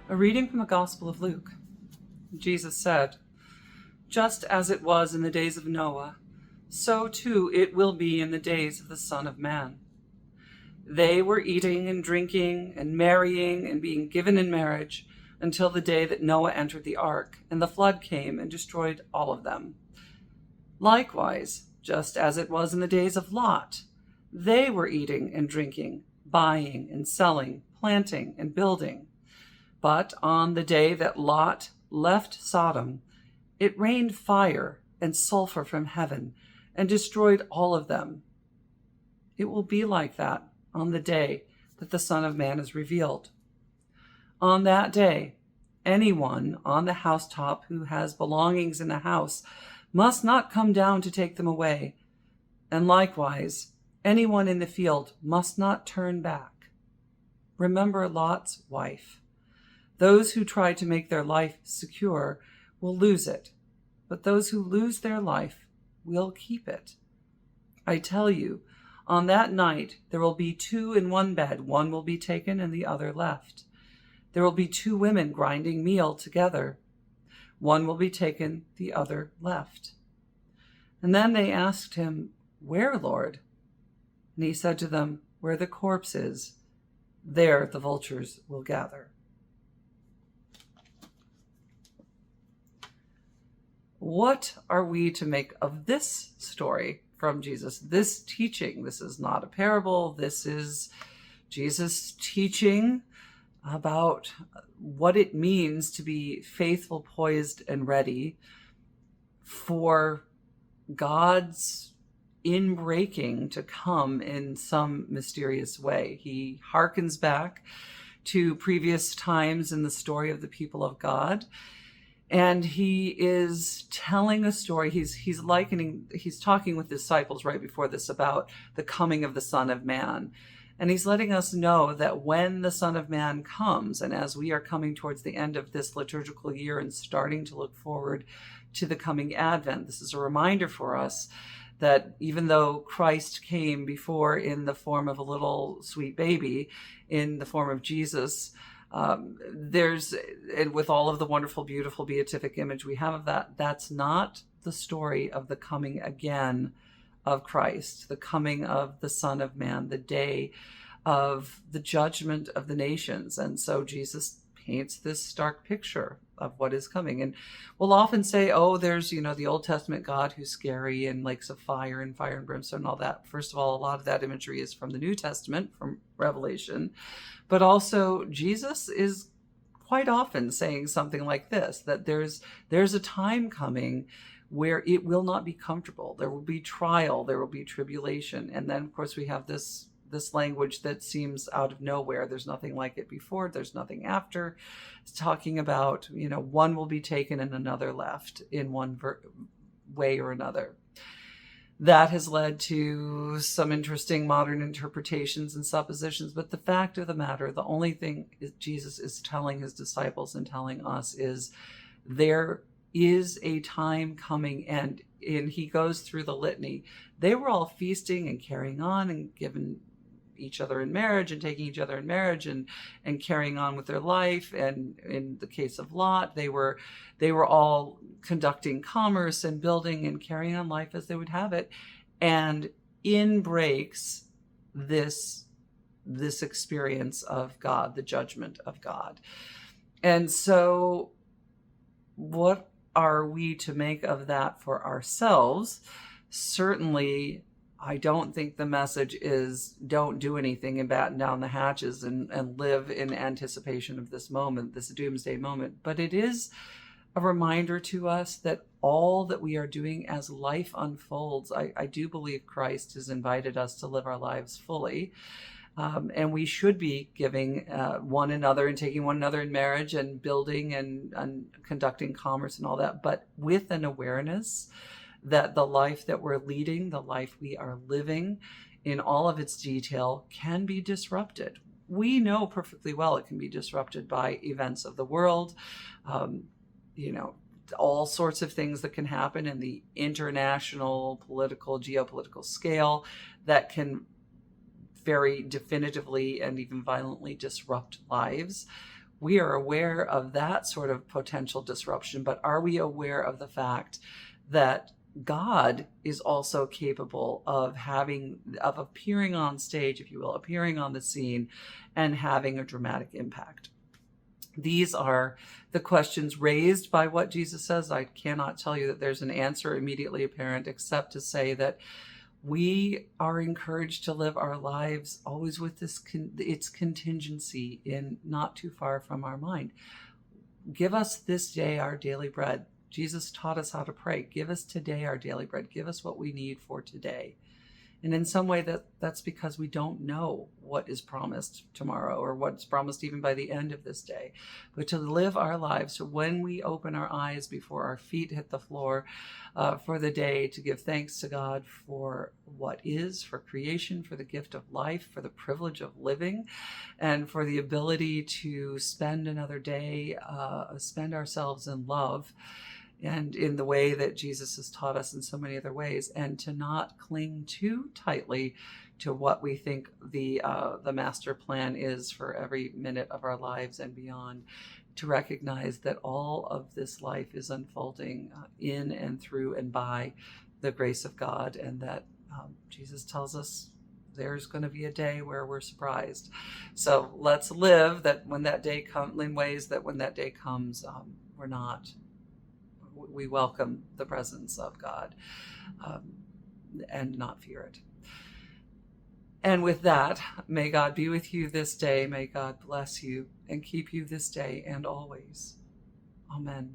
A reading from the Gospel of Luke. Jesus said, "Just as it was in the days of Noah, so too it will be in the days of the Son of Man. They were eating and drinking and marrying and being given in marriage until the day that Noah entered the ark, and the flood came and destroyed all of them. Likewise, just as it was in the days of Lot, they were eating and drinking, buying and selling, planting and building. But on the day that Lot left Sodom, it rained fire and sulfur from heaven and destroyed all of them. It will be like that on the day that the Son of Man is revealed. On that day, anyone on the housetop who has belongings in the house must not come down to take them away, and likewise, anyone in the field must not turn back. Remember Lot's wife. Those who try to make their life secure will lose it, but those who lose their life will keep it. I tell you, on that night there will be two in one bed, one will be taken and the other left. There will be two women grinding meal together. One will be taken, the other left." And then they asked him, "Where, Lord?" And he said to them, "Where the corpse is, there the vultures will gather." What are we to make of this story from Jesus? This teaching, this is not a parable. This is Jesus teaching about what it means to be faithful, poised, and ready for God's inbreaking to come in some mysterious way. He harkens back to previous times in the story of the people of God. And he is telling a story. He's talking with disciples right before this about the coming of the Son of Man. And he's letting us know that when the Son of Man comes, and as we are coming towards the end of this liturgical year and starting to look forward to the coming Advent, this is a reminder for us that even though Christ came before in the form of a little sweet baby, in the form of Jesus, and with all of the wonderful, beautiful beatific image we have of that, that's not the story of the coming again of Christ, the coming of the Son of Man, the day of the judgment of the nations. And so Jesus paints this stark picture of what is coming. And we'll often say, oh, there's, the Old Testament God who's scary and lakes of fire and brimstone and all that. First of all, a lot of that imagery is from the New Testament, from Revelation. But also Jesus is quite often saying something like this, that there's a time coming where it will not be comfortable. There will be trial, there will be tribulation. And then, of course, we have this language that seems out of nowhere. There's nothing like it before, there's nothing after. It's talking about, one will be taken and another left in one way or another. That has led to some interesting modern interpretations and suppositions. But the fact of the matter, the only thing Jesus is telling his disciples and telling us is there is a time coming, and he goes through the litany. They were all feasting and carrying on and giving each other in marriage and taking each other in marriage and carrying on with their life. And in the case of Lot, they were all conducting commerce and building and carrying on life as they would have it. And in breaks this experience of God, the judgment of God. And so what are we to make of that for ourselves? Certainly, I don't think the message is don't do anything and batten down the hatches and live in anticipation of this moment, this doomsday moment. But it is a reminder to us that all that we are doing as life unfolds, I do believe Christ has invited us to live our lives fully. And we should be giving one another and taking one another in marriage and building and conducting commerce and all that, but with an awareness that the life that we're leading, the life we are living in all of its detail can be disrupted. We know perfectly well it can be disrupted by events of the world, all sorts of things that can happen in the international, political, geopolitical scale that can very definitively and even violently disrupt lives. We are aware of that sort of potential disruption, but are we aware of the fact that God is also capable of appearing on stage, if you will, appearing on the scene and having a dramatic impact? These are the questions raised by what Jesus says. I cannot tell you that there's an answer immediately apparent, except to say that we are encouraged to live our lives always with its contingency in not too far from our mind. Give us this day our daily bread. Jesus taught us how to pray. Give us today our daily bread. Give us what we need for today. And in some way that's because we don't know what is promised tomorrow or what's promised even by the end of this day. But to live our lives, so when we open our eyes before our feet hit the floor for the day, to give thanks to God for what is, for creation, for the gift of life, for the privilege of living, and for the ability to spend another day, spend ourselves in love, and in the way that Jesus has taught us in so many other ways, and to not cling too tightly to what we think the master plan is for every minute of our lives and beyond, to recognize that all of this life is unfolding in and through and by the grace of God, and that Jesus tells us there's going to be a day where we're surprised. So let's live that when that day comes, in ways that when that day comes, we welcome the presence of God and not fear it. And with that, may God be with you this day. May God bless you and keep you this day and always. Amen.